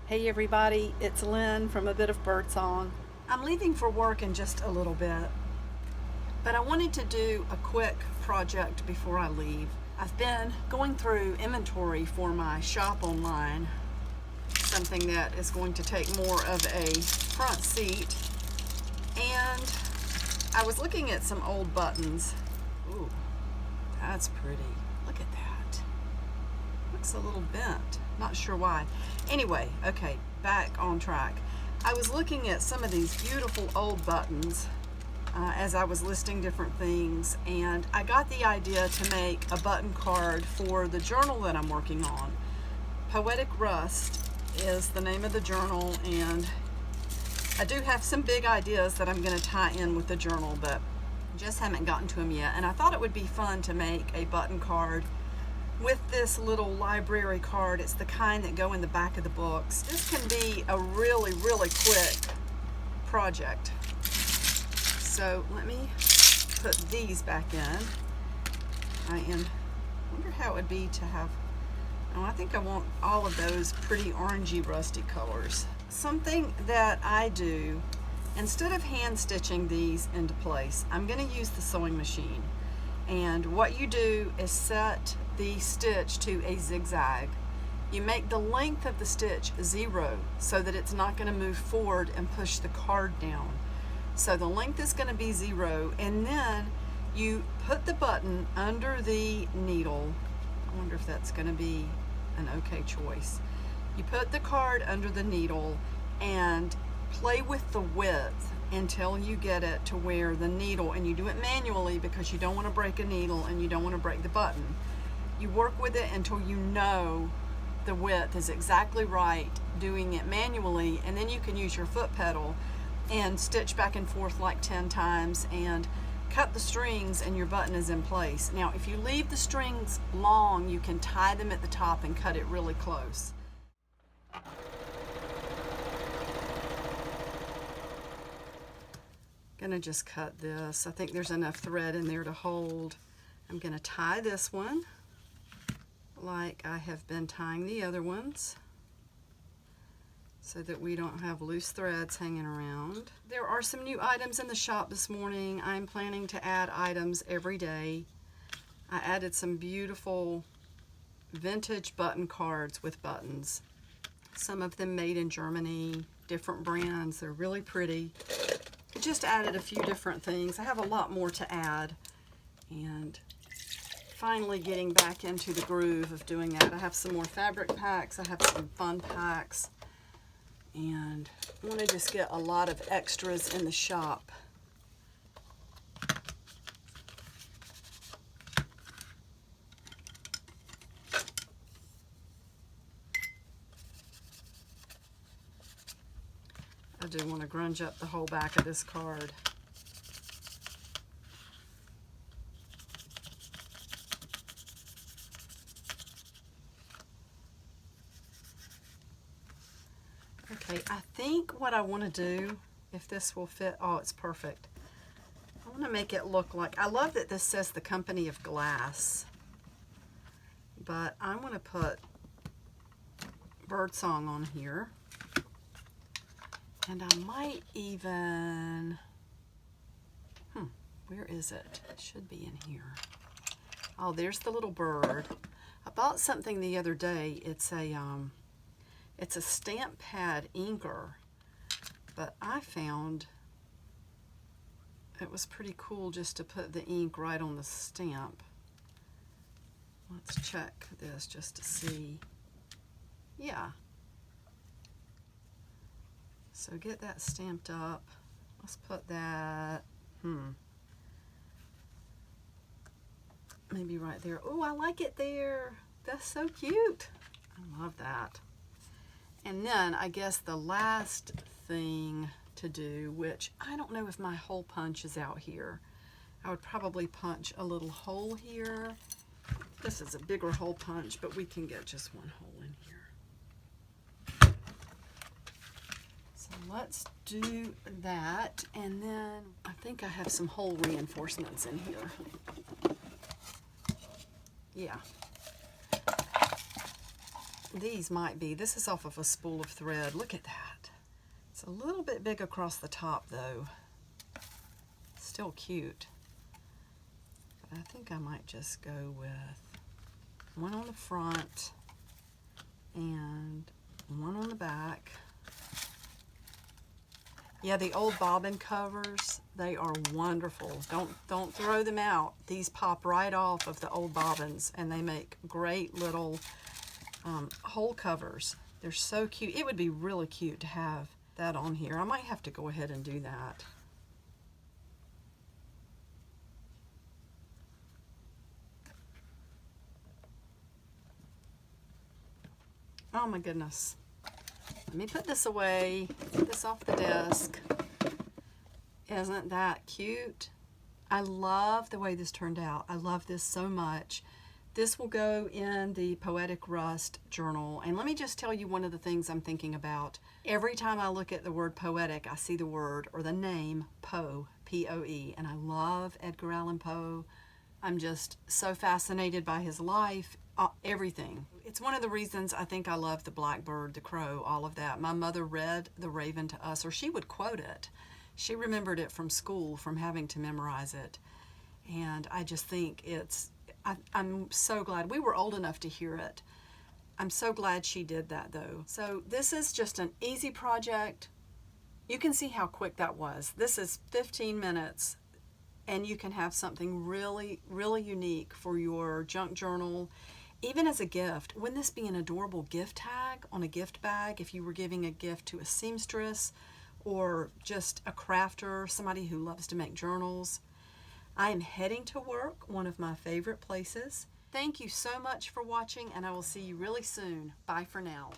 Hey everybody, it's Lynn from A Bit of Birdsong. I'm leaving for work in just a little bit, but I wanted to do a quick project before I leave. I've been going through inventory for my shop online, something that is going to take more of a front seat, and I was looking at some old buttons. Ooh, that's pretty. Look at that. Looks a little bent. Not sure why. Anyway, okay, back on track. I was looking at some of these beautiful old buttons as I was listing different things, and I got the idea to make a button card for the journal that I'm working on. Poetic Rust is the name of the journal, and I do have some big ideas that I'm going to tie in with the journal, but just haven't gotten to them yet. And I thought it would be fun to make a button card with this little library card. It's the kind that go in the back of the books. This can be a really, really quick project. So let me put these back in. I wonder how it would be to have, oh, I think I want all of those pretty orangey rusty colors. Something that I do, instead of hand stitching these into place, I'm going to use the sewing machine. And what you do is set the stitch to a zigzag. You make the length of the stitch 0 so that it's not going to move forward and push the card down. So the length is going to be 0, and then you put the button under the needle. I wonder if that's going to be an okay choice. You put the card under the needle and play with the width until you get it to where the needle, and you do it manually because you don't want to break a needle and you don't want to break the button. You work with it until you know the width is exactly right, doing it manually, and then you can use your foot pedal and stitch back and forth like 10 times and cut the strings, and your button is in place. Now if you leave the strings long, you can tie them at the top and cut it really close. Gonna just cut this. I think there's enough thread in there to hold. I'm gonna tie this one like I have been tying the other ones so that we don't have loose threads hanging around. There are some new items in the shop this morning. I'm planning to add items every day. I added some beautiful vintage button cards with buttons. Some of them made in Germany, different brands. They're really pretty. Just added a few different things. I have a lot more to add, and finally getting back into the groove of doing that. I have some more fabric packs. I have some fun packs, and I want to just get a lot of extras in the shop. I do want to grunge up the whole back of this card. Okay, I think what I want to do, if this will fit, oh, it's perfect. I want to make it look like, I love that this says the Company of Glass, but I want to put Birdsong on here. And I might even, where is it? It should be in here. Oh, there's the little bird. I bought something the other day. It's a stamp pad inker, but I found it was pretty cool just to put the ink right on the stamp. Let's check this just to see. Yeah. So get that stamped up. Let's put that, maybe right there. Oh, I like it there. That's so cute. I love that. And then I guess the last thing to do, which I don't know if my hole punch is out here. I would probably punch a little hole here. This is a bigger hole punch, but we can get just one hole in here. Let's do that, and then I think I have some hole reinforcements in here. Yeah. These might be. This is off of a spool of thread. Look at that. It's a little bit big across the top though. Still cute. But I think I might just go with one on the front and one on the back. Yeah, the old bobbin covers, they are wonderful. Don't throw them out. These pop right off of the old bobbins and they make great little hole covers. They're so cute. It would be really cute to have that on here. I might have to go ahead and do that. Oh my goodness. Let me put this away, get this off the desk. Isn't that cute? I love the way this turned out. I love this so much. This will go in the Poetic Rust journal. And let me just tell you one of the things I'm thinking about. Every time I look at the word poetic, I see the word or the name Poe, P-O-E. And I love Edgar Allan Poe. I'm just so fascinated by his life, everything. It's one of the reasons I think I love the blackbird, the crow, all of that. My mother read The Raven to us, or she would quote it. She remembered it from school, from having to memorize it. And I just think I'm so glad. We were old enough to hear it. I'm so glad she did that though. So this is just an easy project. You can see how quick that was. This is 15 minutes. And you can have something really, really unique for your junk journal, even as a gift. Wouldn't this be an adorable gift tag on a gift bag if you were giving a gift to a seamstress or just a crafter, somebody who loves to make journals? I am heading to work, one of my favorite places. Thank you so much for watching, and I will see you really soon. Bye for now.